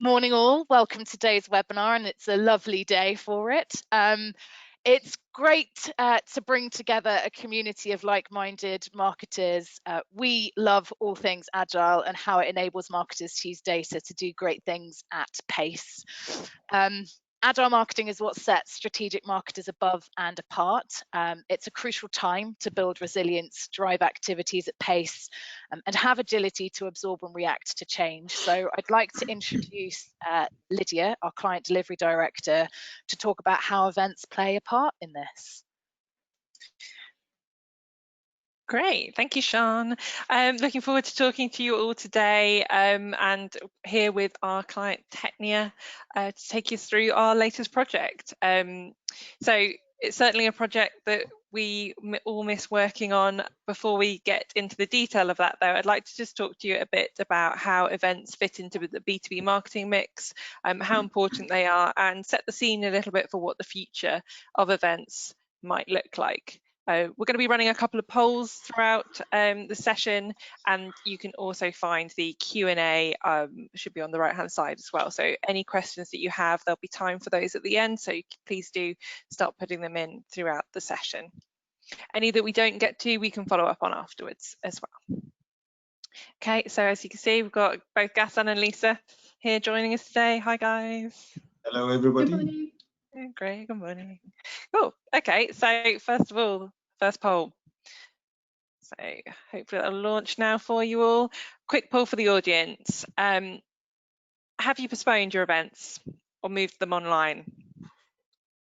Morning all, welcome to today's webinar, and it's a lovely day for it. It's great to bring together a community of like-minded marketers. We love all things Agile and how it enables marketers to use data to do great things at pace. Agile marketing is what sets strategic marketers above and apart. It's a crucial time to build resilience, drive activities at pace, and have agility to absorb and react to change. So I'd like to introduce Lydia, our Client Delivery Director, to talk about how events play a part in this. Great, thank you, Sean. Looking forward to talking to you all today and here with our client TECHNIA to take you through our latest project. So it's certainly a project that we all miss working on. Before we get into the detail of that though, I'd like to just talk to you a bit about how events fit into the B2B marketing mix, how important they are, and set the scene a little bit for what the future of events might look like. We're going to be running a couple of polls throughout the session, and you can also find the Q&A should be on the right hand side as well. So any questions that you have, there'll be time for those at the end, so please do start putting them in throughout the session. Any that we don't get to, we can follow up on afterwards as well. Okay, so as you can see, we've got both Ghassan and Lisa here joining us today. Hi guys. Hello everybody. Good morning. Great, good morning. Cool. Okay, so first of all, first poll. So hopefully it'll launch now for you all. Quick poll for the audience. Have you postponed your events or moved them online?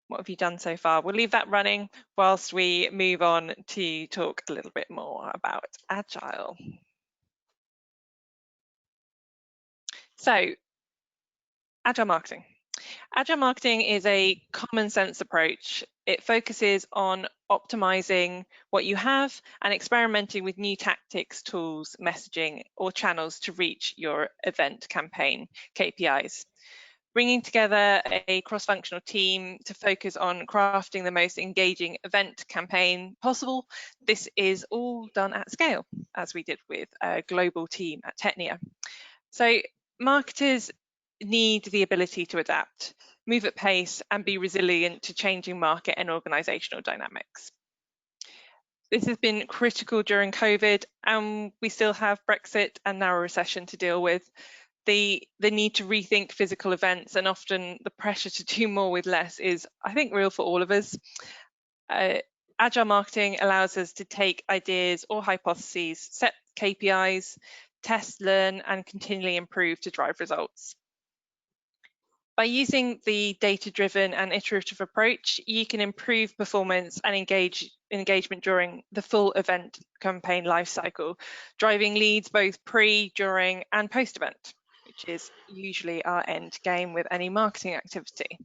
What have you done so far? We'll leave that running whilst we move on to talk a little bit more about Agile. So, Agile marketing. Agile marketing is a common sense approach. It focuses on optimizing what you have and experimenting with new tactics, tools, messaging, or channels to reach your event campaign KPIs. Bringing together a cross-functional team to focus on crafting the most engaging event campaign possible. This is all done at scale, as we did with a global team at TECHNIA. So marketers need the ability to adapt, move at pace, and be resilient to changing market and organizational dynamics. This has been critical during COVID, and we still have Brexit and now a recession to deal with. The need to rethink physical events, and often the pressure to do more with less, is, I think, real for all of us. Agile marketing allows us to take ideas or hypotheses, set KPIs, test, learn, and continually improve to drive results. By using the data-driven and iterative approach, you can improve performance and engagement during the full event campaign lifecycle, driving leads both pre, during, and post-event, which is usually our end game with any marketing activity.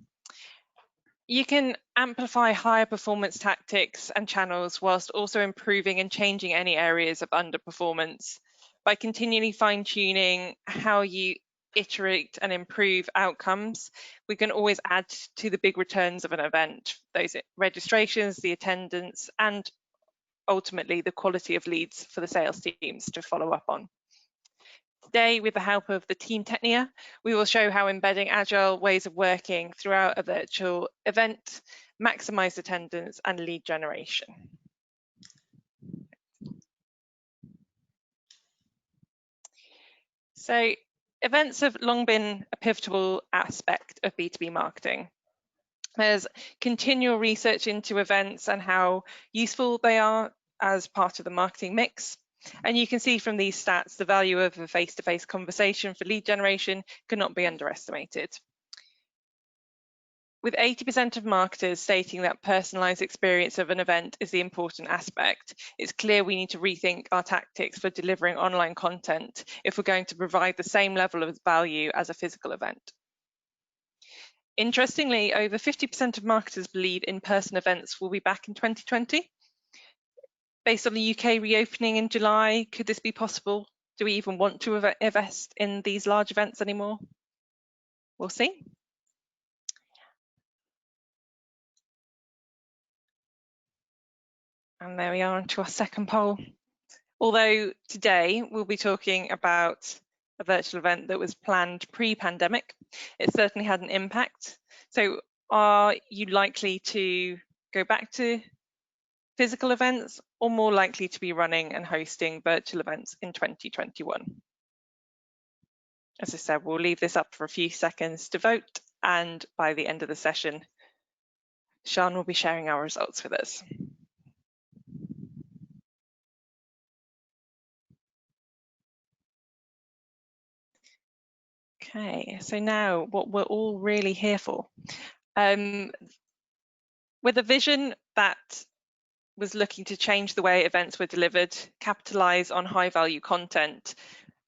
You can amplify higher performance tactics and channels whilst also improving and changing any areas of underperformance by continually fine-tuning how you iterate and improve outcomes. We can always add to the big returns of an event, those registrations, the attendance, and ultimately the quality of leads for the sales teams to follow up on. Today, with the help of the team TECHNIA, we will show how embedding Agile ways of working throughout a virtual event maximize attendance and lead generation. So, events have long been a pivotal aspect of B2B marketing. There's continual research into events and how useful they are as part of the marketing mix. And you can see from these stats, the value of a face-to-face conversation for lead generation cannot be underestimated. With 80% of marketers stating that personalized experience of an event is the important aspect, it's clear we need to rethink our tactics for delivering online content if we're going to provide the same level of value as a physical event. Interestingly, over 50% of marketers believe in-person events will be back in 2020. Based on the UK reopening in July, could this be possible? Do we even want to invest in these large events anymore? We'll see. And there we are, onto our second poll. Although today we'll be talking about a virtual event that was planned pre-pandemic. It certainly had an impact. So are you likely to go back to physical events, or more likely to be running and hosting virtual events in 2021? As I said, we'll leave this up for a few seconds to vote, and by the end of the session, Sian will be sharing our results with us. Okay, so now what we're all really here for. With a vision that was looking to change the way events were delivered, capitalise on high value content,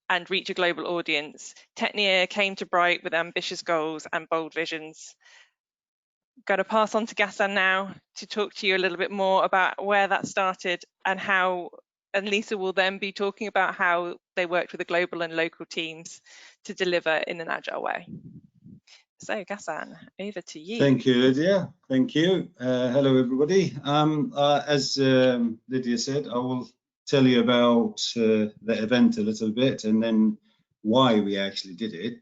and reach a global audience, TECHNIA came to Bright with ambitious goals and bold visions. Going to pass on to Ghassan now to talk to you a little bit more about where that started and how, and Lisa will then be talking about how they worked with the global and local teams to deliver in an agile way. So Ghassan, over to you. Thank you, Lydia. Thank you. Hello, everybody. As Lydia said, I will tell you about the event a little bit and then why we actually did it.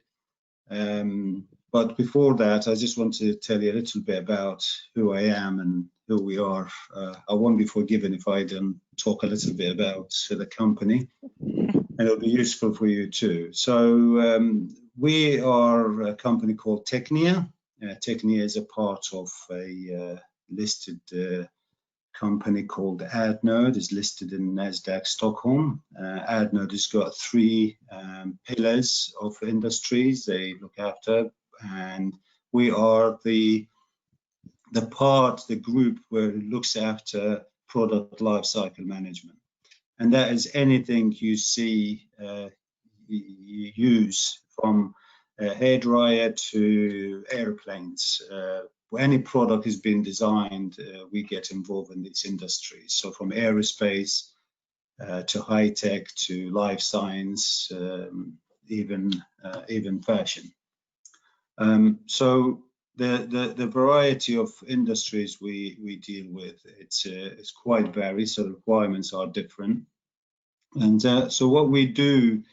But before that, I just want to tell you a little bit about who I am and who we are. I won't be forgiven if I don't talk a little bit about the company, and it'll be useful for you too. So we are a company called TECHNIA. TECHNIA is a part of a listed company called AdNode. It's listed in NASDAQ Stockholm. AdNode has got three pillars of industries they look after, and we are the group where it looks after product lifecycle management, and that is anything you see you use from hairdryer to airplanes. When any product is being designed, we get involved in these industries. So from aerospace to high tech to life science, even fashion. So the variety of industries we deal with, it's quite varied. So the requirements are different. And so what we do,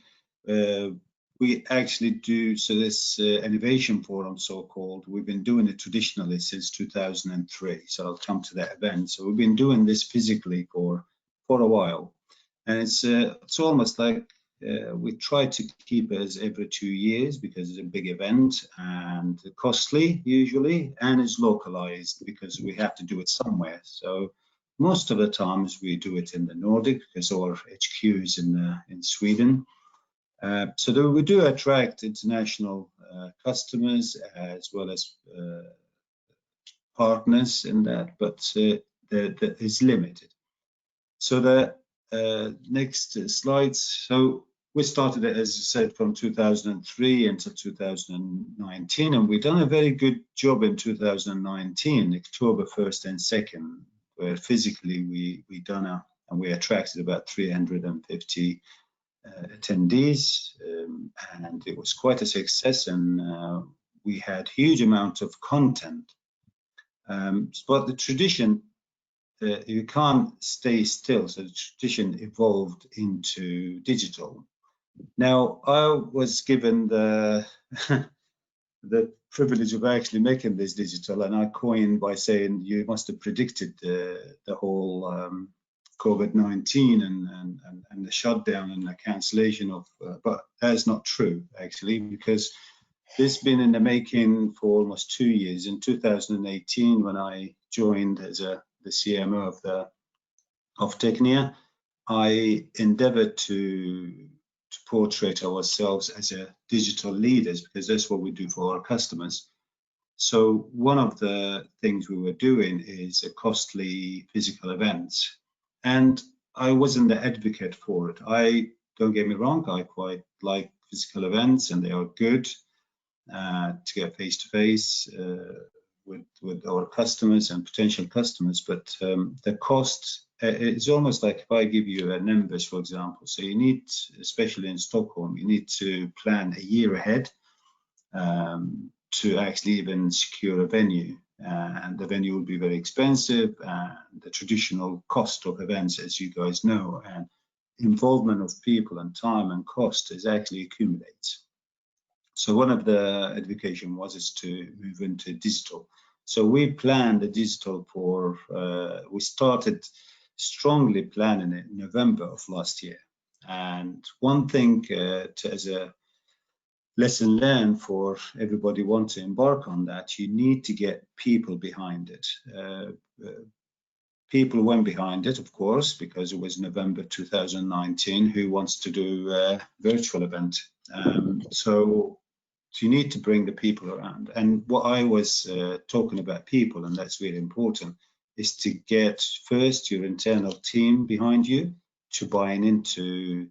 we actually do, so this innovation forum, so-called, we've been doing it traditionally since 2003. So I'll come to that event. So we've been doing this physically for a while, and it's almost like we try to keep it as every 2 years because it's a big event and costly usually, and it's localized because we have to do it somewhere. So most of the times we do it in the Nordic because our HQ is in Sweden. So we do attract international customers as well as partners in that, but it's limited. So the next slides. So we started it, as I said, from 2003 until 2019, and we've done a very good job in 2019, October 1st and 2nd, where physically we done and we attracted about 350 attendees, and it was quite a success, and we had huge amount of content. But the tradition, you can't stay still, so the tradition evolved into digital. Now, I was given the the privilege of actually making this digital, and I coined by saying you must have predicted the whole COVID-19 and the shutdown and the cancellation of, but that's not true actually, because this has been in the making for almost 2 years. In 2018, when I joined as the CMO of TECHNIA, I endeavored to portray ourselves as a digital leaders, because that's what we do for our customers. So one of the things we were doing is a costly physical events, and I wasn't the advocate for it. Don't get me wrong, I quite like physical events, and they are good to get face to face with our customers and potential customers, but the cost, it's almost like if I give you numbers, for example. So you need, especially in Stockholm, you need to plan a year ahead to actually even secure a venue, and the venue will be very expensive, and the traditional cost of events, as you guys know, and involvement of people and time and cost is actually accumulates. So one of the education was to move into digital. So we planned the digital for, we started strongly planning it in November of last year. And one thing as a lesson learned for everybody want to embark on that, you need to get people behind it. People went behind it, of course, because it was November 2019. Who wants to do a virtual event? So you need to bring the people around. And what I was talking about people, and that's really important, is to get first your internal team behind you to buying into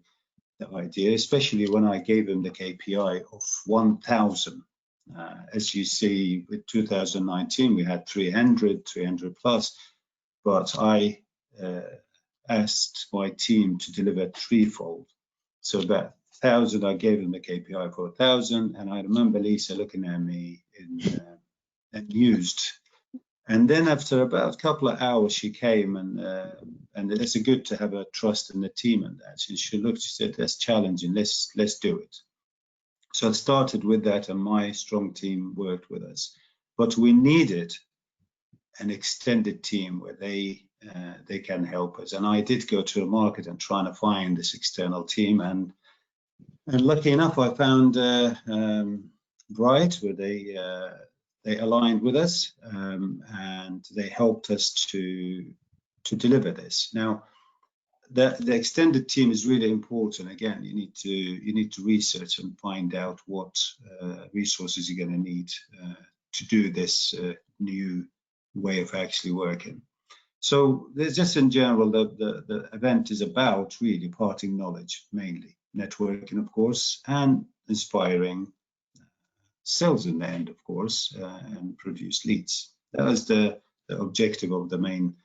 the idea, especially when I gave them the KPI of 1,000. As you see, with 2019, we had 300 plus, but I asked my team to deliver threefold. So that 1,000, I gave them the KPI for 1,000, and I remember Lisa looking at me amused. And then after about a couple of hours, she came, and it's good to have a trust in the team and that. She looked, she said, that's challenging, let's do it. So I started with that, and my strong team worked with us. But we needed an extended team where they can help us. And I did go to the market and trying to find this external team, and lucky enough, I found Bright, where they aligned with us, and they helped us to deliver this. Now, the extended team is really important. Again, you need to research and find out what resources you're going to need to do this new way of actually working. So there's just in general, the event is about really imparting knowledge, mainly networking, of course, and inspiring sales in the end, of course, and produce leads. That was the objective of the main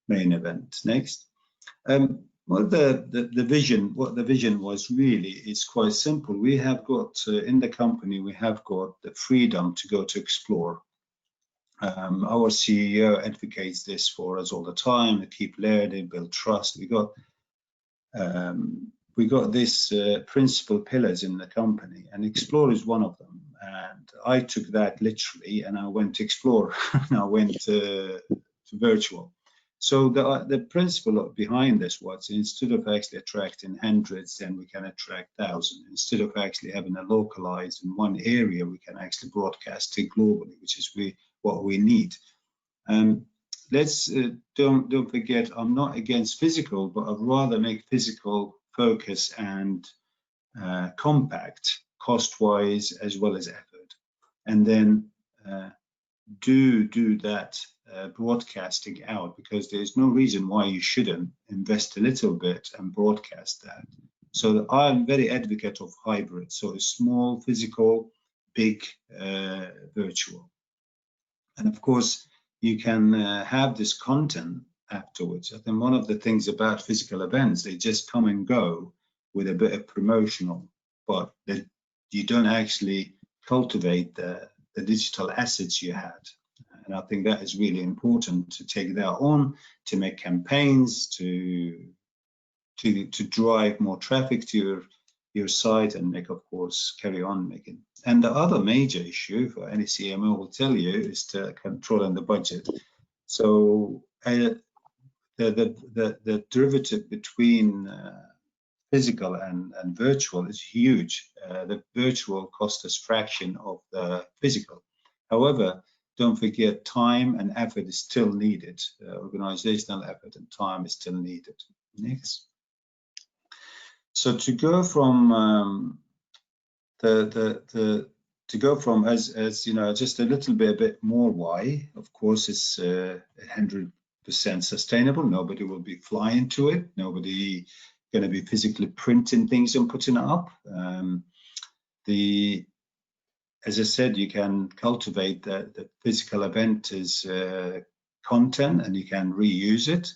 event. Next. What the vision was really is quite simple. We have got in the company, we have got the freedom to go to explore. Our CEO advocates this for us all the time, to keep learning, build trust. We got these principal pillars in the company, and explore is one of them. And I took that literally, and I went to explore, and I went to virtual. So the principle behind this was, instead of actually attracting hundreds, then we can attract thousands. Instead of actually having a localized in one area, we can actually broadcast it globally, which is what we need. Let's don't forget, I'm not against physical, but I'd rather make physical focus and compact, cost-wise as well as effort, and then do that broadcasting out, because there's no reason why you shouldn't invest a little bit and broadcast that. So I'm very advocate of hybrid, so small physical, big virtual. And of course, you can have this content afterwards. I think one of the things about physical events, they just come and go with a bit of promotional, but you don't actually cultivate the digital assets you had. And I think that is really important to take that on, to make campaigns, to drive more traffic to your site, and make, of course, carry on making. And the other major issue for any CMO will tell you is to controlling the budget. So the derivative between physical and virtual is huge. The virtual costs us fraction of the physical. However, don't forget, time and effort is still needed. Organizational effort and time is still needed. Next. So to go from to go from as you know, just a bit more why, of course, it's 100% sustainable. Nobody will be flying to it. Nobody going to be physically printing things and putting it up. As I said, you can cultivate the physical event as content, and you can reuse it.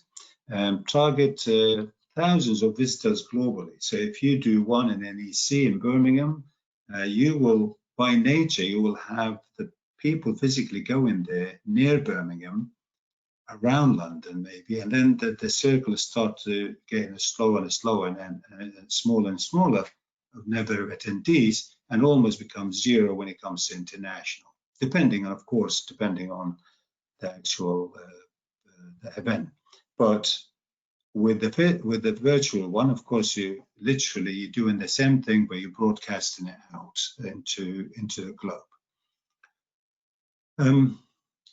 Target thousands of visitors globally. So if you do one in NEC in Birmingham, you will, by nature, you will have the people physically go in there near Birmingham around London maybe, and then the circles start to get slower and slower and smaller and smaller of number of attendees, and almost becomes zero when it comes to international, depending on the actual the event. But with the virtual one, of course, you're doing the same thing, but you're broadcasting it out into the globe.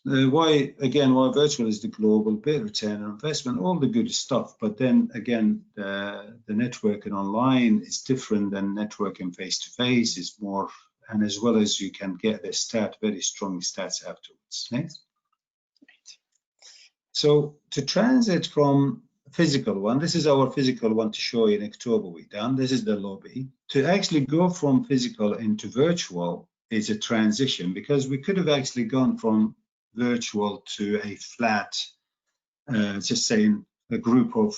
Why virtual is the global bit return on investment, all the good stuff. But then again, the networking online is different than networking face to face. It's more, and as well as you can get the very strong stats afterwards. Next. So to transit from physical one, this is our physical one to show you in October we done. This is the lobby. To actually go from physical into virtual is a transition, because we could have actually gone from virtual to a flat, just saying a group of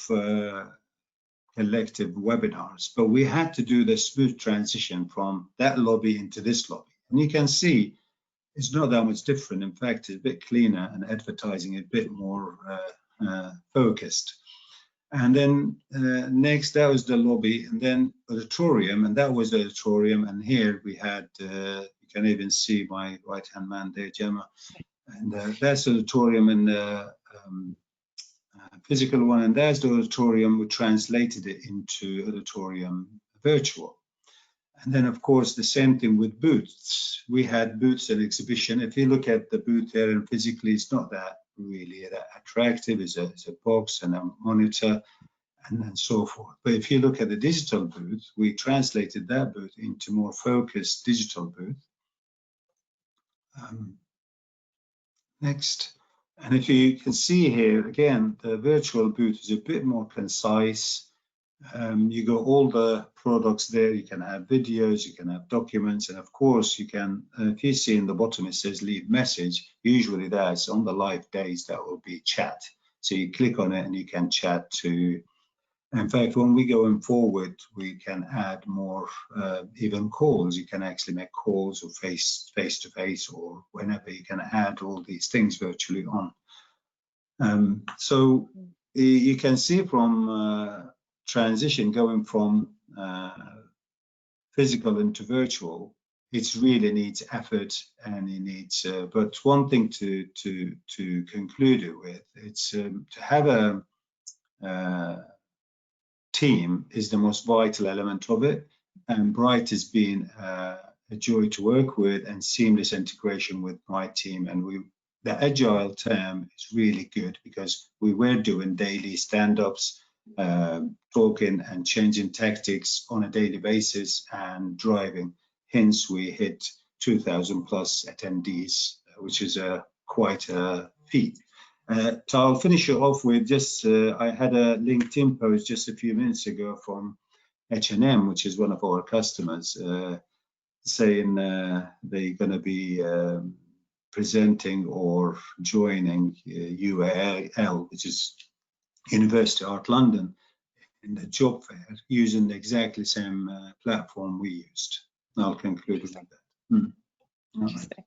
collective webinars, but we had to do the smooth transition from that lobby into this lobby. And you can see it's not that much different. In fact, it's a bit cleaner and advertising a bit more focused. And then next, that was the lobby, and then auditorium, and that was the auditorium. And here we had, you can even see my right-hand man there, Gemma. And that's the auditorium and the physical one, and there's the auditorium. We translated it into auditorium virtual. And then, of course, the same thing with booths. We had booths at exhibition. If you look at the booth there, and physically, it's not that really that attractive. It's a box and a monitor and so forth. But if you look at the digital booth, we translated that booth into more focused digital booth. Next. And if you can see here, again, the virtual booth is a bit more concise. You got all the products there. You can have videos, you can have documents, and of course you can, if you see in the bottom it says leave message, usually that's on the live days, that will be chat. So you click on it and you can chat to, in fact, when we go forward, we can add more even calls. You can actually make calls or face to face, or whenever you can add all these things virtually on. So you can see from transition going from physical into virtual, it really needs effort, and it needs. But one thing to conclude it with, it's to have a team is the most vital element of it, and Bright has been a joy to work with, and seamless integration with my team. And the Agile term is really good, because we were doing daily stand-ups, talking and changing tactics on a daily basis and driving. Hence, we hit 2,000 plus attendees, which is quite a feat. So I'll finish it off with just, I had a LinkedIn post just a few minutes ago from H&M, which is one of our customers, saying they're going to be presenting or joining UAL, which is University of Art London, in the job fair, using the exactly same platform we used. And I'll conclude with that. Interesting.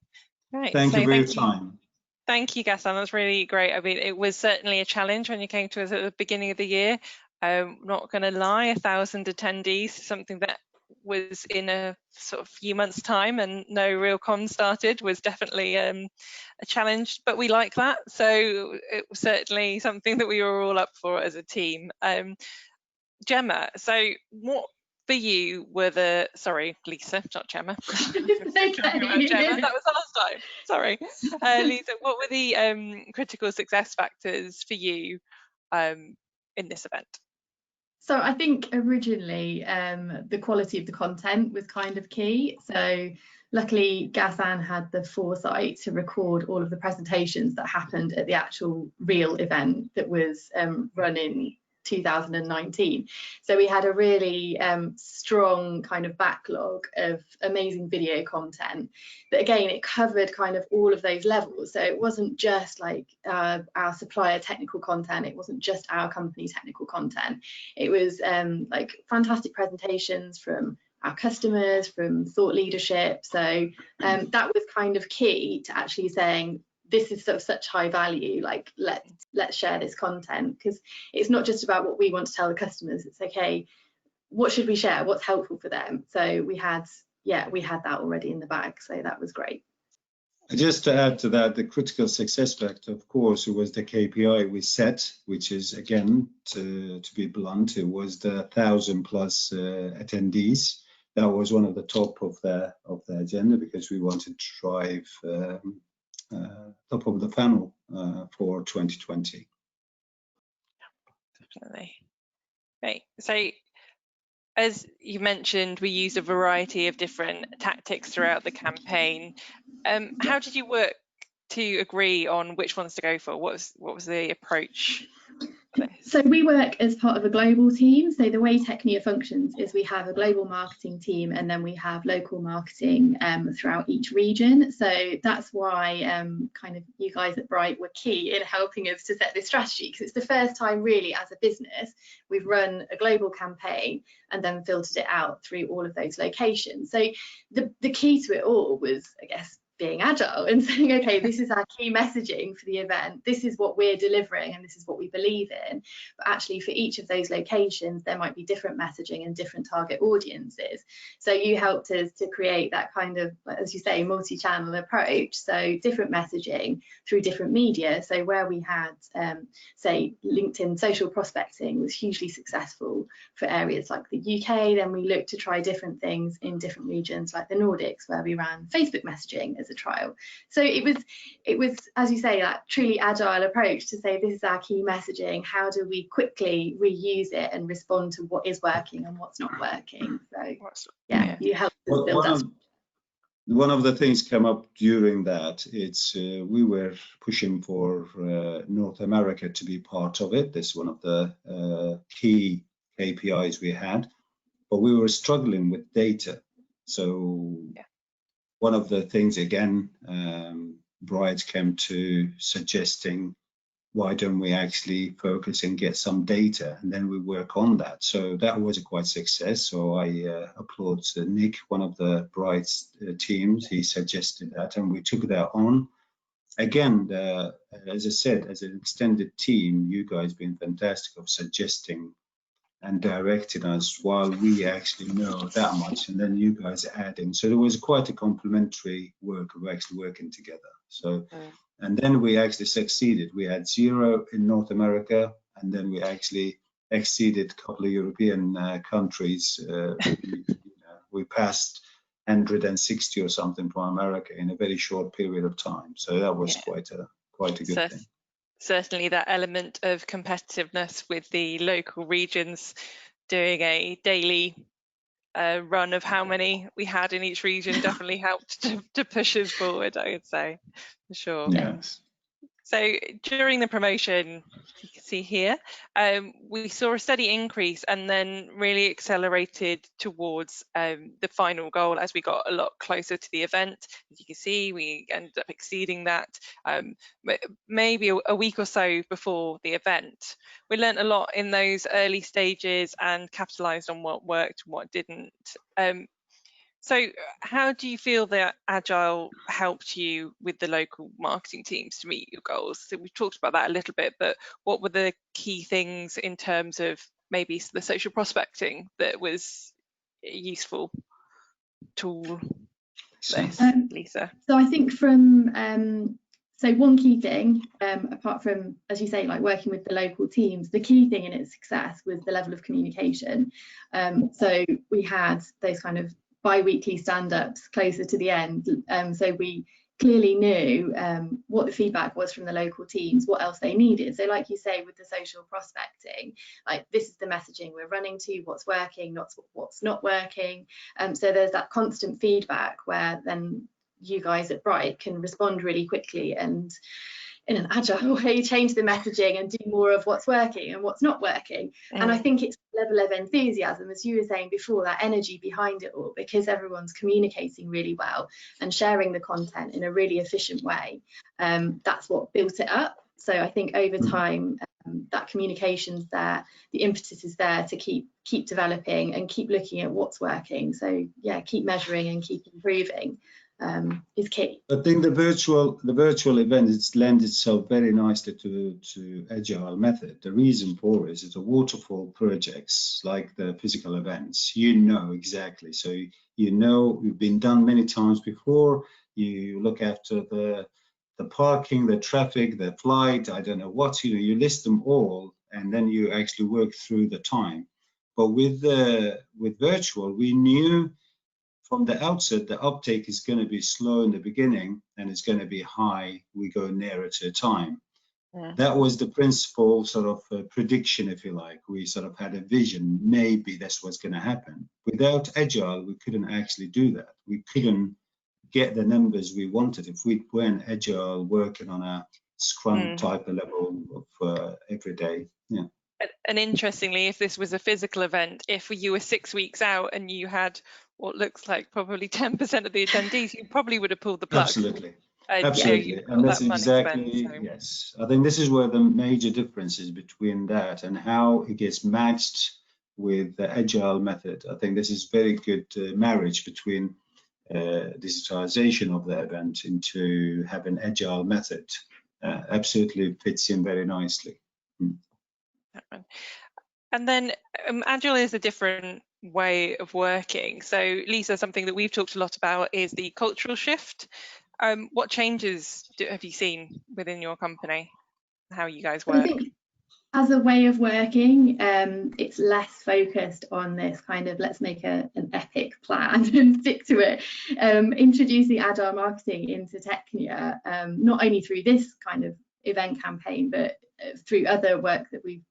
Right. Thank you for your time. Thank you, Ghassan. That's really great. I mean, it was certainly a challenge when you came to us at the beginning of the year. Not going to lie, 1,000 attendees, something that was in a sort of few months' time and no real comms started, was definitely a challenge, but we like that. So it was certainly something that we were all up for as a team. Gemma, so what for you were the, sorry, Lisa, not Gemma. Okay. Gemma, that was last time. Sorry. Lisa, what were the critical success factors for you in this event? So I think originally the quality of the content was kind of key. So luckily Ghassan had the foresight to record all of the presentations that happened at the actual real event that was run in 2019. So we had a really strong kind of backlog of amazing video content, but again it covered kind of all of those levels. So it wasn't just like our supplier technical content, it wasn't just our company technical content, it was like fantastic presentations from our customers, from thought leadership. So that was kind of key to actually saying this is sort of such high value, like let's share this content, because it's not just about what we want to tell the customers, it's okay, what should we share, what's helpful for them. So we had that already in the bag, so that was great. Just to add to that, the critical success factor, of course, was the KPI we set, which is, again, to be blunt, it was the 1,000+ attendees. That was one of the top of the agenda, because we wanted to drive top of the funnel for 2020. Definitely. Great. So, as you mentioned, we used a variety of different tactics throughout the campaign. How did you work to agree on which ones to go for? What was the approach? So we work as part of a global team. So the way TECHNIA functions is we have a global marketing team, and then we have local marketing throughout each region. So that's why kind of you guys at Bright were key in helping us to set this strategy, because it's the first time really as a business we've run a global campaign and then filtered it out through all of those locations. So the key to it all was, I guess, being agile and saying, okay, this is our key messaging for the event, this is what we're delivering, and this is what we believe in. But actually for each of those locations there might be different messaging and different target audiences. So you helped us to create that kind of, as you say, multi-channel approach, so different messaging through different media. So where we had say LinkedIn social prospecting was hugely successful for areas like the UK, then we looked to try different things in different regions like the Nordics, where we ran Facebook messaging as a trial. So it was, as you say, that truly agile approach to say, this is our key messaging, how do we quickly reuse it and respond to what is working and what's not working. So yeah, you helped us build that. One of the things came up during that, it's we were pushing for North America to be part of it. This is one of the key KPIs we had, but we were struggling with data. So one of the things, again, Bright came to suggesting, why don't we actually focus and get some data, and then we work on that. So that was a quite success. So I applaud Nick, one of the Bright's teams. He suggested that, and we took that on. Again, as I said, as an extended team, you guys been fantastic of suggesting and directing us while we actually know that much, and then you guys are adding. So there was quite a complementary work of actually working together. So, and then we actually succeeded. We had 0 in North America, and then we actually exceeded a couple of European countries. We passed 160 or something for America in a very short period of time. So that was quite a good thing. Certainly that element of competitiveness with the local regions, doing a daily run of how many we had in each region definitely helped to push us forward, I would say, for sure. Yes. So during the promotion, you can see here, we saw a steady increase and then really accelerated towards the final goal as we got a lot closer to the event. As you can see, we ended up exceeding that maybe a week or so before the event. We learned a lot in those early stages and capitalised on what worked and what didn't. So how do you feel that Agile helped you with the local marketing teams to meet your goals? So we've talked about that a little bit, but what were the key things in terms of maybe the social prospecting that was a useful tool there, Lisa? So I think from so one key thing, apart from, as you say, like working with the local teams, the key thing in its success was the level of communication. So we had those kind of bi-weekly stand-ups closer to the end, so we clearly knew what the feedback was from the local teams, what else they needed. So like you say, with the social prospecting, like this is the messaging we're running to, what's working, what's not working. So there's that constant feedback where then you guys at Bright can respond really quickly and in an agile way change the messaging and do more of what's working and what's not working. And I think it's a level of enthusiasm, as you were saying before, that energy behind it all, because everyone's communicating really well and sharing the content in a really efficient way. That's what built it up. So I think over time that communication's there, the impetus is there to keep developing and keep looking at what's working. So yeah, keep measuring and keep improving. is key. I think the virtual event, it's lends itself very nicely to Agile method. The reason for it is the waterfall projects, like the physical events, you know exactly. So you know, you've been done many times before. You look after the parking, the traffic, the flight, I don't know what, you list them all, and then you actually work through the time. But with virtual, we knew from the outset the uptake is going to be slow in the beginning and it's going to be high. We go nearer to time. Yeah. That was the principal sort of prediction, if you like. We sort of had a vision, maybe that's what's going to happen. Without Agile, we couldn't actually do that. We couldn't get the numbers we wanted if we weren't Agile, working on a Scrum type of level of every day. Yeah. And interestingly, if this was a physical event, if you were 6 weeks out and you had what looks like probably 10% of the attendees, you probably would have pulled the plug. Absolutely. Absolutely. Absolutely. And that's exactly, yes. I think this is where the major difference is between that and how it gets matched with the Agile method. I think this is very good marriage between digitalization of the event into having Agile method. Absolutely fits in very nicely. And then Agile is a different way of working. So Lisa, something that we've talked a lot about is the cultural shift. What changes have you seen within your company, how you guys work? I think as a way of working, it's less focused on this kind of let's make an epic plan and stick to it. Introducing Agile marketing into TECHNIA, not only through this kind of event campaign, but through other work that we've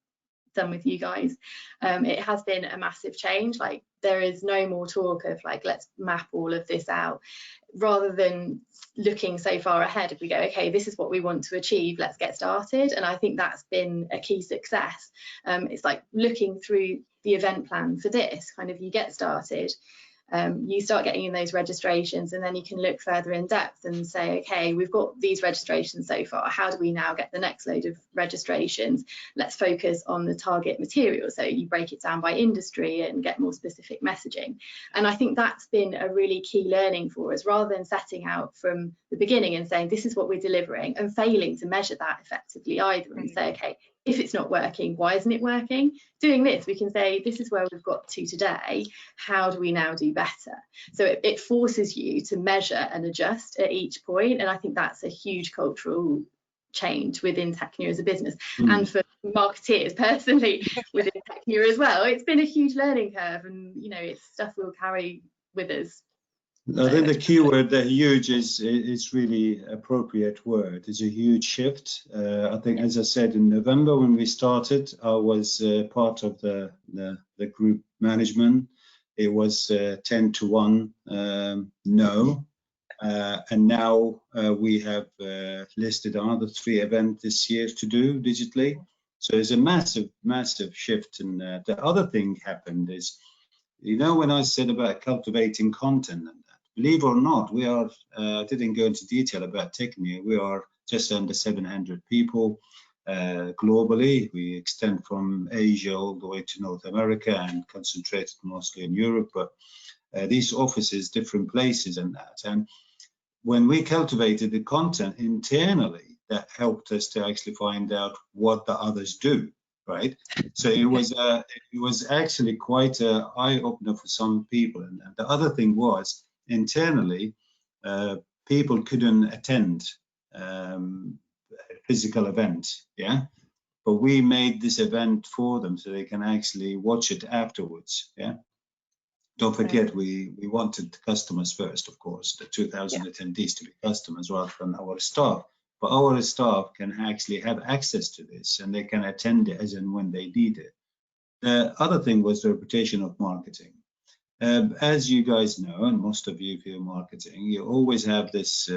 done with you guys, it has been a massive change. Like, there is no more talk of like let's map all of this out, rather than looking so far ahead. If we go, okay, this is what we want to achieve, let's get started. And I think that's been a key success. It's like looking through the event plan for this, kind of you get started, you start getting in those registrations, and then you can look further in depth and say, okay, we've got these registrations so far, how do we now get the next load of registrations? Let's focus on the target material. So you break it down by industry and get more specific messaging. And I think that's been a really key learning for us, rather than setting out from the beginning and saying this is what we're delivering and failing to measure that effectively either, and say, okay, if it's not working, why isn't it working? Doing this, we can say, this is where we've got to today. How do we now do better? So it forces you to measure and adjust at each point. And I think that's a huge cultural change within TECHNIA as a business. And for marketeers personally within TECHNIA as well. It's been a huge learning curve, and it's stuff we'll carry with us. I think the key word that huge is really appropriate word. It's a huge shift. I think, as I said, in November when we started, I was part of the group management. It was 10 to 1 no. And now we have listed another 3 events this year to do digitally. So there's a massive shift. And the other thing happened is, when I said about cultivating content and that, believe it or not, we are, didn't go into detail about TECHNIA. We are just under 700 people globally. We extend from Asia all the way to North America and concentrated mostly in Europe, but these offices, different places and that. And when we cultivated the content internally, that helped us to actually find out what the others do, right? So it was actually quite an eye-opener for some people. And the other thing was, internally, people couldn't attend physical events, yeah? But we made this event for them so they can actually watch it afterwards, yeah? Don't forget, we wanted customers first, of course, the 2,000 attendees to be customers rather than our staff. But our staff can actually have access to this, and they can attend it as and when they need it. The other thing was the reputation of marketing. As you guys know, and most of you feel marketing, you always have this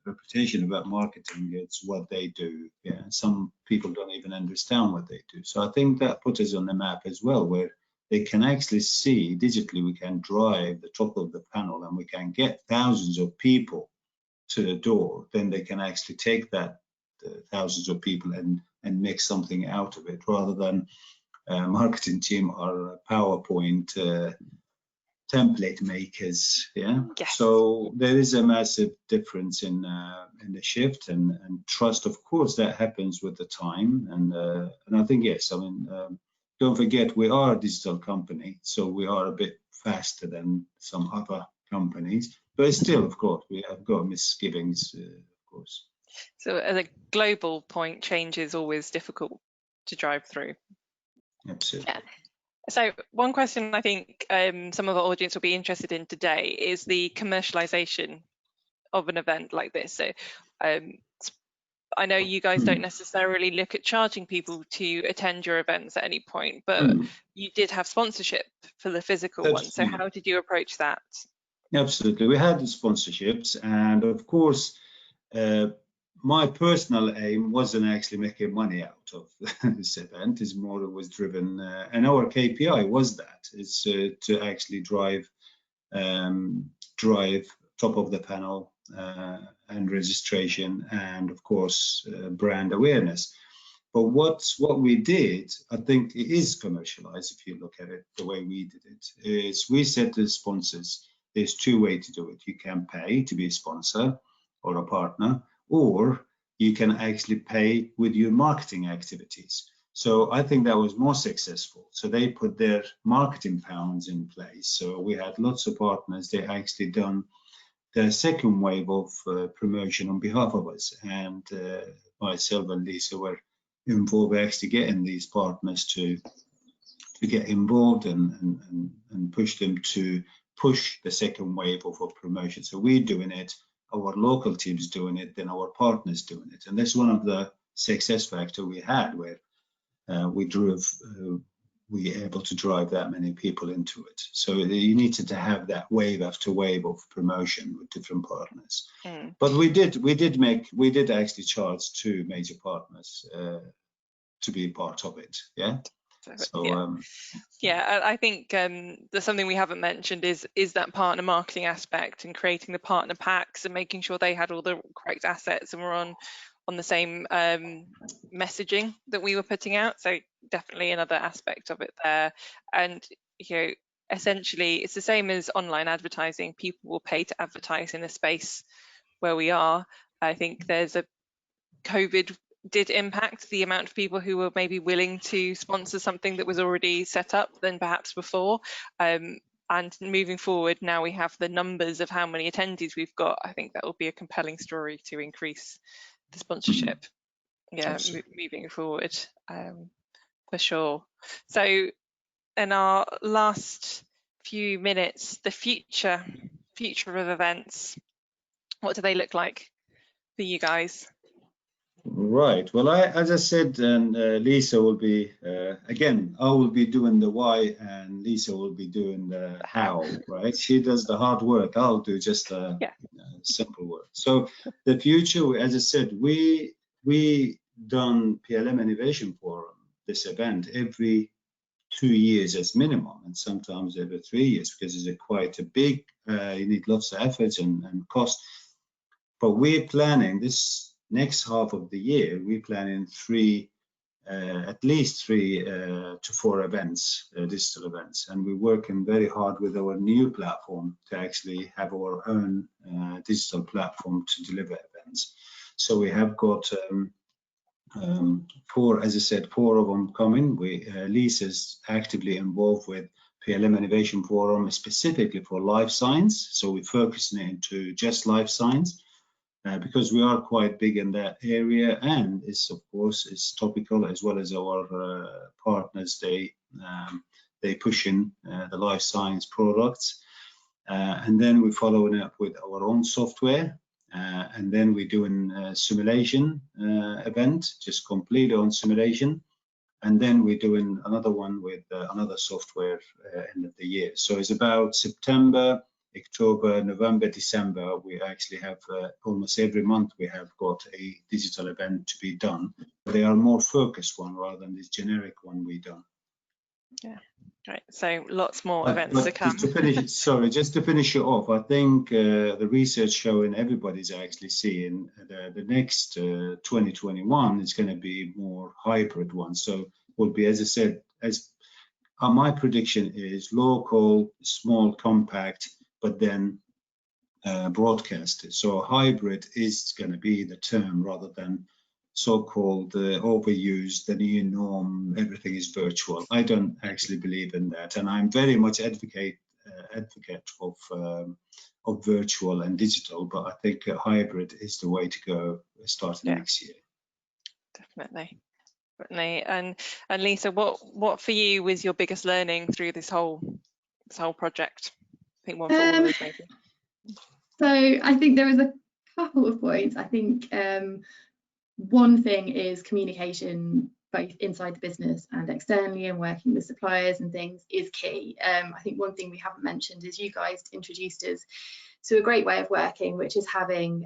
reputation about marketing. It's what they do. Yeah, some people don't even understand what they do. So I think that put us on the map as well, where they can actually see digitally. We can drive the top of the panel, and we can get thousands of people to the door. Then they can actually take that thousands of people and make something out of it, rather than marketing team or PowerPoint template makers. Yeah. Yes. So there is a massive difference in the shift, and trust. Of course, that happens with the time, and I think yes. I mean, don't forget we are a digital company, so we are a bit faster than some other companies. But still, of course, we have got misgivings, of course. So at a global point, change is always difficult to drive through. Absolutely. Yeah. So one question I think some of our audience will be interested in today is the commercialization of an event like this. So I know you guys don't necessarily look at charging people to attend your events at any point, but you did have sponsorship for the physical one. So how did you approach that? Absolutely. We had the sponsorships, and of course, my personal aim wasn't actually making money out of this event. It's more it was driven, and our KPI was that, is to actually drive top of the panel and registration, and of course brand awareness. But what we did, I think it is commercialized if you look at it the way we did it, is we said to the sponsors, there's two ways to do it. You can pay to be a sponsor or a partner, or you can actually pay with your marketing activities. So I think that was more successful. So they put their marketing pounds in place. So we had lots of partners. They actually done the second wave of promotion on behalf of us, and myself and Lisa were involved actually getting these partners to get involved and push them to push the second wave of promotion. So we're doing it, our local teams doing it, then our partners doing it, and that's one of the success factor we had, where we were able to drive that many people into it. So you needed to have that wave after wave of promotion with different partners. But we did actually charge two major partners to be part of it. Yeah. So yeah, I think there's something we haven't mentioned is that partner marketing aspect, and creating the partner packs and making sure they had all the correct assets and were on the same messaging that we were putting out. So definitely another aspect of it there. And essentially it's the same as online advertising. People will pay to advertise in a space where we are. I think there's COVID did impact the amount of people who were maybe willing to sponsor something that was already set up than perhaps before. And moving forward, now we have the numbers of how many attendees we've got. I think that will be a compelling story to increase the sponsorship. Yeah, moving forward, for sure. So in our last few minutes, the future of events, what do they look like for you guys? Right. Well, as I said, and Lisa will be again. I will be doing the why, and Lisa will be doing the how. Right? She does the hard work. I'll do just the simple work. So the future, as I said, we done PLM Innovation Forum, this event, every 2 years as minimum, and sometimes every 3 years, because it's quite a big. You need lots of efforts and cost. But we're planning this next half of the year. We're planning at least 3 to 4 events, digital events, and we're working very hard with our new platform to actually have our own digital platform to deliver events. So we have got 4, as I said, 4 of them coming. Lisa's actively involved with PLM Innovation Forum specifically for life science. So we're focusing it into just life science. Because we are quite big in that area, and it's of course it's topical, as well as our partners. They push in the life science products, and then we're following up with our own software, and then we're doing a simulation event, just completely on simulation, and then we're doing another one with another software end of the year. So it's about September, October, November, December. We actually have almost every month we have got a digital event to be done. They are more focused one rather than this generic one we done. Yeah, right. So lots more events to come. Just to finish it off, I think the research showing everybody's actually seeing the next 2021 is going to be more hybrid one. So will be, as I said, as my prediction is local, small, compact, but then broadcasted. So hybrid is going to be the term rather than so-called overused, the new norm, everything is virtual. I don't actually believe in that, and I'm very much advocate of virtual and digital, but I think hybrid is the way to go starting next year. Definitely. And Lisa, what for you was your biggest learning through this whole project? I think one for all of us maybe. So I think there was a couple of points. I think one thing is communication, both inside the business and externally, and working with suppliers and things is key. I think one thing we haven't mentioned is you guys introduced us to a great way of working, which is having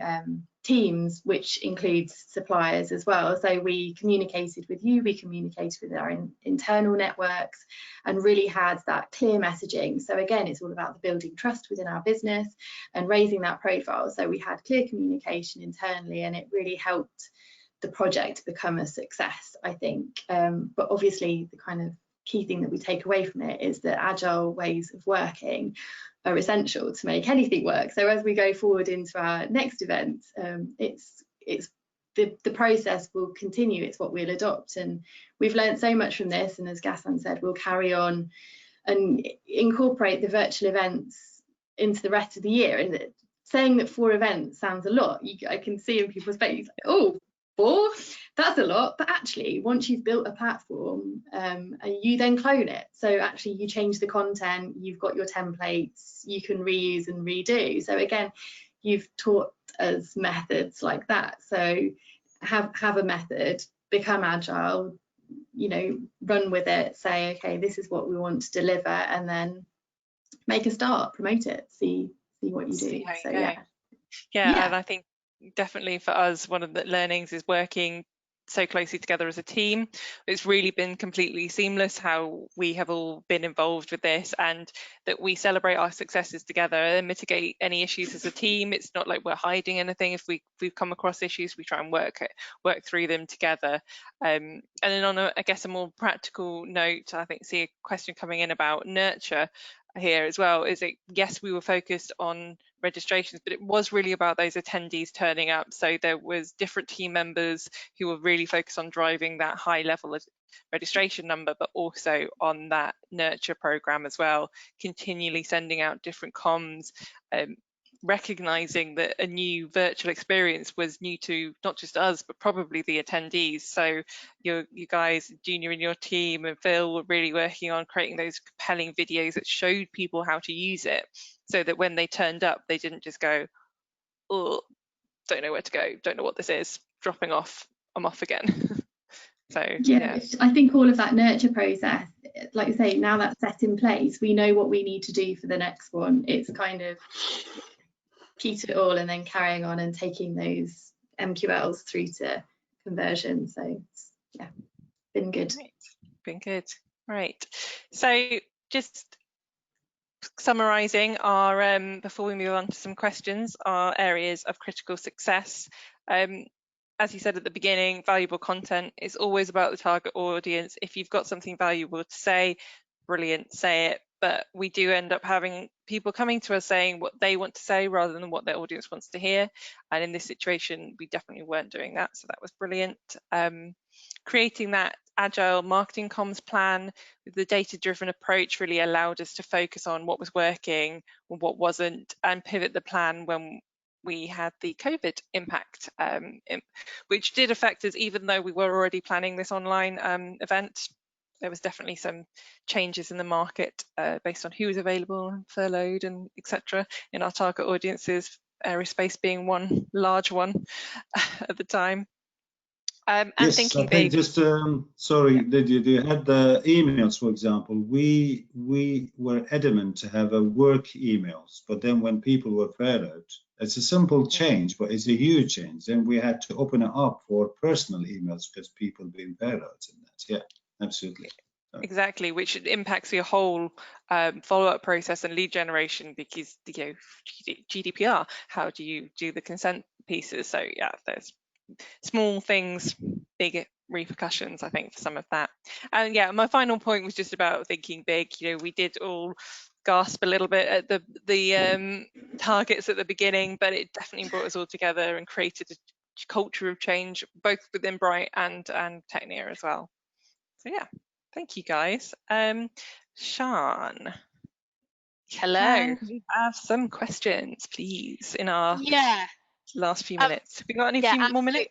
teams, which includes suppliers as well. So we communicated with you, we communicated with our internal networks, and really had that clear messaging. So again, it's all about the building trust within our business and raising that profile. So we had clear communication internally, and it really helped the project become a success, I think. But obviously the kind of key thing that we take away from it is that agile ways of working are essential to make anything work. So as we go forward into our next event, it's the process will continue. It's what we'll adopt, and we've learned so much from this. And as Ghassan said, we'll carry on and incorporate the virtual events into the rest of the year. And saying that 4 events sounds a lot. I can see in people's faces, oh, 4, that's a lot. But actually, once you've built a platform, and you then clone it, so actually you change the content, you've got your templates, you can reuse and redo. So again, you've taught us methods like that. So have a method, become agile, you know, run with it, say, okay, this is what we want to deliver, and then make a start, promote it, see what you do. So yeah, and I think definitely for us, one of the learnings is working so closely together as a team. It's really been completely seamless how we have all been involved with this, and that we celebrate our successes together and mitigate any issues as a team. It's not like we're hiding anything. If we've come across issues, we try and work through them together. And then on I guess a more practical note, I think see a question coming in about nurture here as well. Is it, yes, we were focused on registrations, but it was really about those attendees turning up. So there was different team members who were really focused on driving that high level of registration number, but also on that nurture program as well, continually sending out different comms, recognizing that a new virtual experience was new to not just us, but probably the attendees. So you guys, Junior and your team and Phil, were really working on creating those compelling videos that showed people how to use it, so that when they turned up, they didn't just go, oh, don't know where to go, don't know what this is, dropping off, I'm off again. So yeah, I think all of that nurture process, like you say, now that's set in place, we know what we need to do for the next one. It's kind of repeat it all and then carrying on and taking those MQLs through to conversion. So yeah, been good. Been good. Right. So just summarising our before we move on to some questions, our areas of critical success. As you said at the beginning, valuable content is always about the target audience. If you've got something valuable to say, brilliant, say it. But we do end up having people coming to us saying what they want to say rather than what their audience wants to hear. And in this situation, we definitely weren't doing that. So that was brilliant. Creating that agile marketing comms plan with the data-driven approach really allowed us to focus on what was working and what wasn't, and pivot the plan when we had the COVID impact, which did affect us, even though we were already planning this online event. There was definitely some changes in the market based on who was available, furloughed, and etc. in our target audiences, aerospace being one large one at the time. And yes, thinking I think big. just sorry, Lydia, you had the emails, for example. We were adamant to have a work emails, but then when people were furloughed, it's a simple change, but it's a huge change. Then we had to open it up for personal emails because people being furloughed in that. Yeah, absolutely. Exactly, which impacts your whole follow-up process and lead generation, because GDPR, how do you do the consent pieces? So yeah, there's small things, big repercussions, I think, for some of that. And yeah, my final point was just about thinking big. You know, we did all gasp a little bit at the targets at the beginning, but it definitely brought us all together and created a culture of change, both within Bright and TECHNIA as well. So yeah, thank you guys. Sian, Hello. can we have some questions, please, in our last few minutes? We got any few more minutes?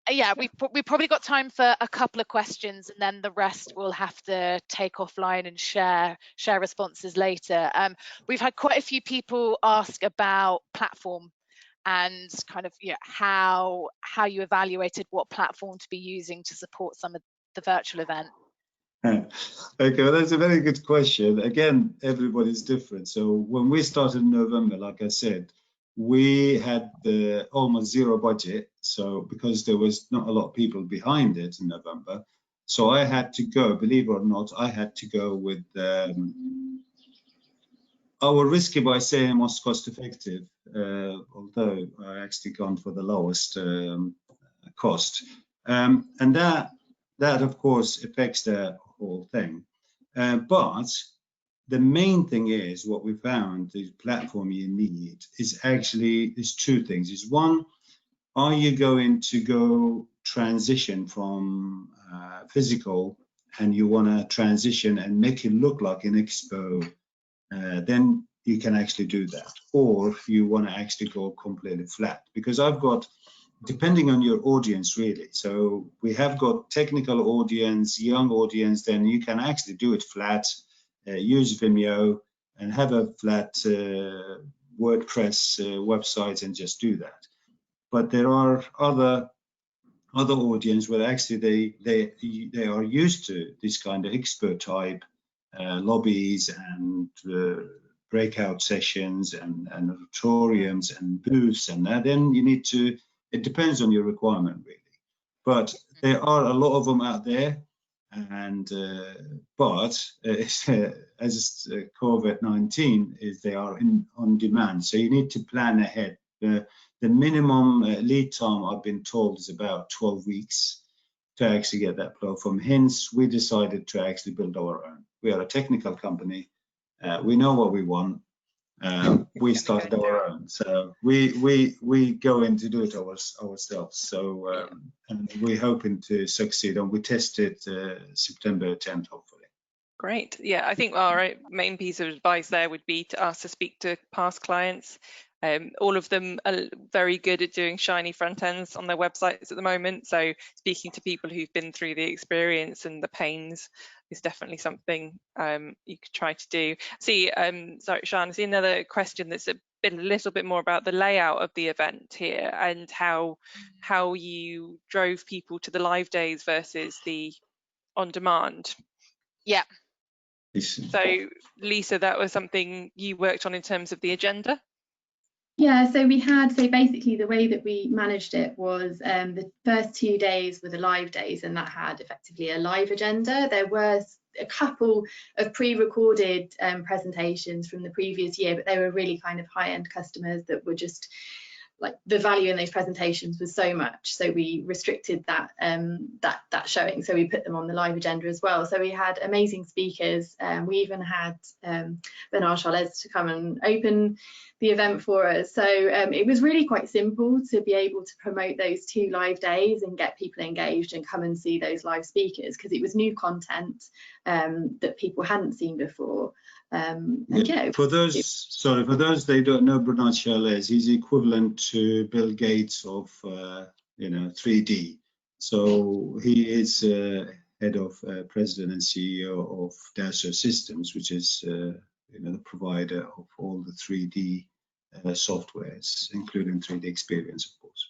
Yeah, we probably got time for a couple of questions, and then the rest we'll have to take offline and share responses later. We've had quite a few people ask about platform and kind of how you evaluated what platform to be using to support some of the virtual event. Okay, well, that's a very good question. Again, everybody's different. So when we started in November, like I said, we had almost zero budget. So because there was not a lot of people behind it in November, so I had to go, believe it or not, I had to go with our risky by saying most cost effective, although I actually gone for the lowest cost. And that of course affects the whole thing. But the main thing is what we found, the platform you need is two things. Is one, are you going to go transition from physical and you want to transition and make it look like an expo, then you can actually do that. Or you want to actually go completely flat, because I've got, depending on your audience really, so we have got technical audience, young audience, then you can actually do it flat, use Vimeo and have a flat WordPress website and just do that. But there are other audience where actually they are used to this kind of expert type lobbies and breakout sessions and auditoriums and booths, and then you need to, it depends on your requirement really. But there are a lot of them out there, and but as COVID-19 is, they are on demand, so you need to plan ahead. The minimum lead time I've been told is about 12 weeks to actually get that platform. Hence, we decided to actually build our own. We are a technical company. We know what we want. We started our own, so we go in to do it ourselves. So and we're hoping to succeed, and we test it September 10th, hopefully. Great. Yeah, I think our main piece of advice there would be to us to speak to past clients. All of them are very good at doing shiny front ends on their websites at the moment. So speaking to people who've been through the experience and the pains is definitely something you could try to do. See, sorry, Sian, I see another question that's a little bit more about the layout of the event here and how you drove people to the live days versus the on demand. Yeah. So Lisa, that was something you worked on in terms of the agenda? Yeah, so we had, so basically the way that we managed it was the first 2 days were the live days, and that had effectively a live agenda. There were a couple of pre-recorded presentations from the previous year, but they were really kind of high-end customers that were just like, the value in those presentations was so much, so we restricted that that showing, so we put them on the live agenda as well. So we had amazing speakers. We even had Bernard Charles to come and open the event for us. So it was really quite simple to be able to promote those 2 live days and get people engaged and come and see those live speakers, because it was new content that people hadn't seen before. And yeah, for those they don't know, Bernard Charles, he's equivalent to Bill Gates of 3D. So he is head of president and CEO of Dassault Systems, which is the provider of all the 3D softwares, including 3D Experience, of course.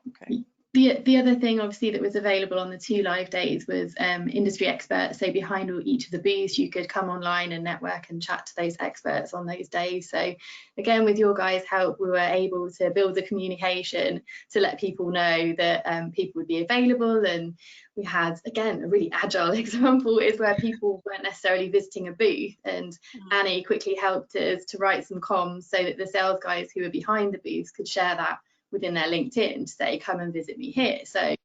Okay. The other thing, obviously, that was available on the 2 live days was industry experts. So behind each of the booths, you could come online and network and chat to those experts on those days. So again, with your guys' help, we were able to build the communication to let people know that people would be available. And we had, again, a really agile example is where people weren't necessarily visiting a booth, and Annie quickly helped us to write some comms so that the sales guys who were behind the booths could share that within their LinkedIn to say, come and visit me here. So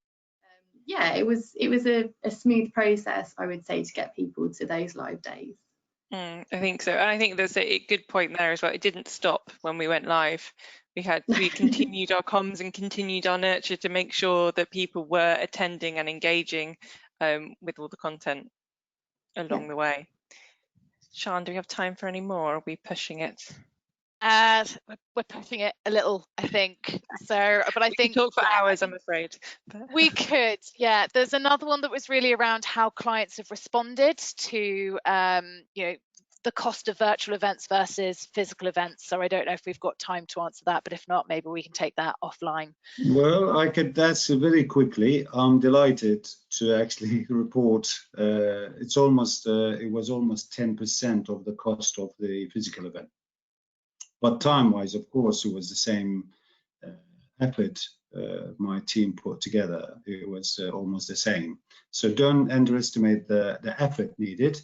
yeah, it was a smooth process, I would say, to get people to those live days. I think so. And I think there's a good point there as well. It didn't stop when we went live. We continued our comms and continued our nurture to make sure that people were attending and engaging with all the content along the way. Sian, do we have time for any more? Are we pushing it? We're pushing it a little, I think. So, but I think we could talk for hours, I'm afraid. We could, yeah. There's another one that was really around how clients have responded to, you know, the cost of virtual events versus physical events. So I don't know if we've got time to answer that, but if not, maybe we can take that offline. Well, I could. That's very quickly. I'm delighted to actually report. It was almost 10% of the cost of the physical event. But time-wise, of course, it was the same effort my team put together. It was almost the same. So don't underestimate the effort needed,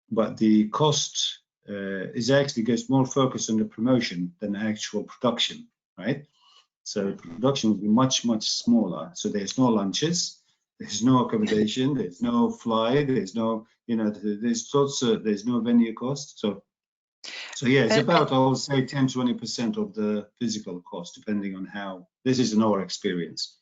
but the cost is actually goes more focused on the promotion than the actual production, right? So production will be much, much smaller. So there's no lunches, there's no accommodation, there's no fly, there's no, you know, there's no venue cost. So yeah, it's about, I would say, 10-20% of the physical cost, depending on how, this is in our experience.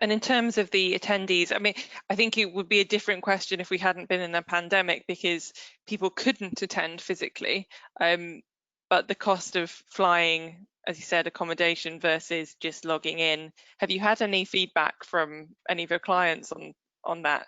And in terms of the attendees, I mean, I think it would be a different question if we hadn't been in a pandemic, because people couldn't attend physically. But the cost of flying, as you said, accommodation versus just logging in, have you had any feedback from any of your clients on that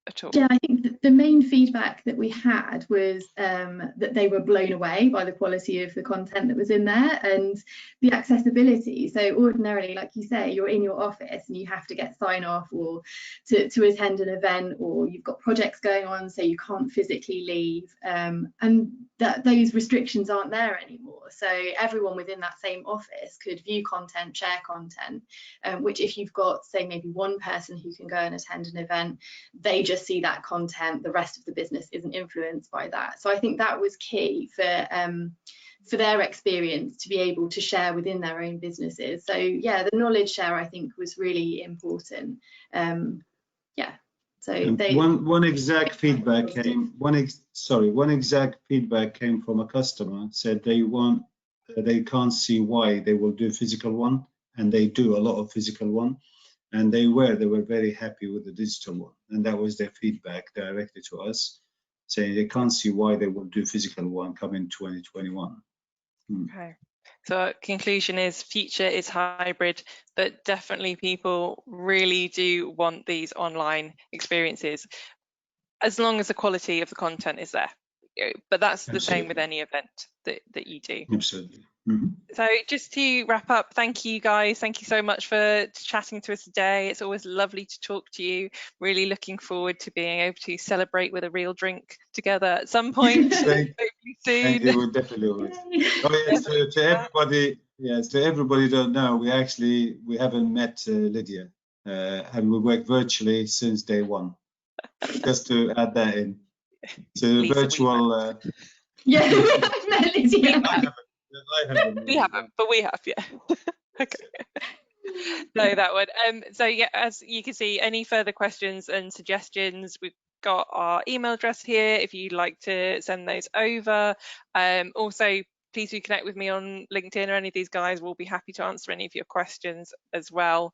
at all? Yeah, I think the main feedback that we had was that they were blown away by the quality of the content that was in there and the accessibility. So ordinarily, like you say, you're in your office and you have to get sign off or to attend an event, or you've got projects going on, so you can't physically leave, and those restrictions aren't there anymore. So everyone within that same office could view content, share content, which if you've got, say, maybe one person who can go and attend an event, they just see that content, the rest of the business isn't influenced by that. So I think that was key for their experience to be able to share within their own businesses. So yeah, the knowledge share, I think, was really important. Yeah. So one exact feedback came. One exact feedback came from a customer. Said they can't see why they will do physical one, and they do a lot of physical one. And they were very happy with the digital one, and that was their feedback directly to us, saying they can't see why they will do physical one come in 2021. Okay, so conclusion is future is hybrid, but definitely people really do want these online experiences, as long as the quality of the content is there. But that's the same with any event that you do. Absolutely. Mm-hmm. So just to wrap up, thank you guys. Thank you so much for chatting to us today. It's always lovely to talk to you. Really looking forward to being able to celebrate with a real drink together at some point. Thank you. We definitely will. Oh yes, to everybody. Yes, to everybody don't know, we haven't met Lydia, and we work virtually since day one. Just to add that in. So Lisa, virtual. Yeah, I've met Lydia. We haven't, but we have, yeah. Okay. No, that one. So yeah, as you can see, any further questions and suggestions, we've got our email address here if you'd like to send those over. Also, please do connect with me on LinkedIn, or any of these guys will be happy to answer any of your questions as well.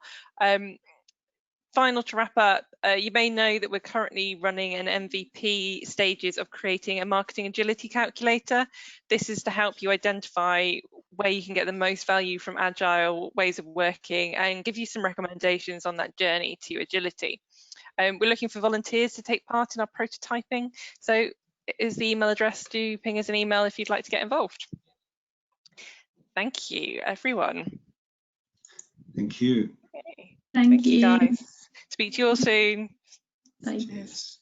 Final to wrap up, you may know that we're currently running an MVP stages of creating a marketing agility calculator. This is to help you identify where you can get the most value from agile ways of working and give you some recommendations on that journey to agility. We're looking for volunteers to take part in our prototyping. So is the email address, do ping us an email if you'd like to get involved. Thank you, everyone. Thank you. Okay. Thank you guys. Speak to you all soon. Bye. Cheers.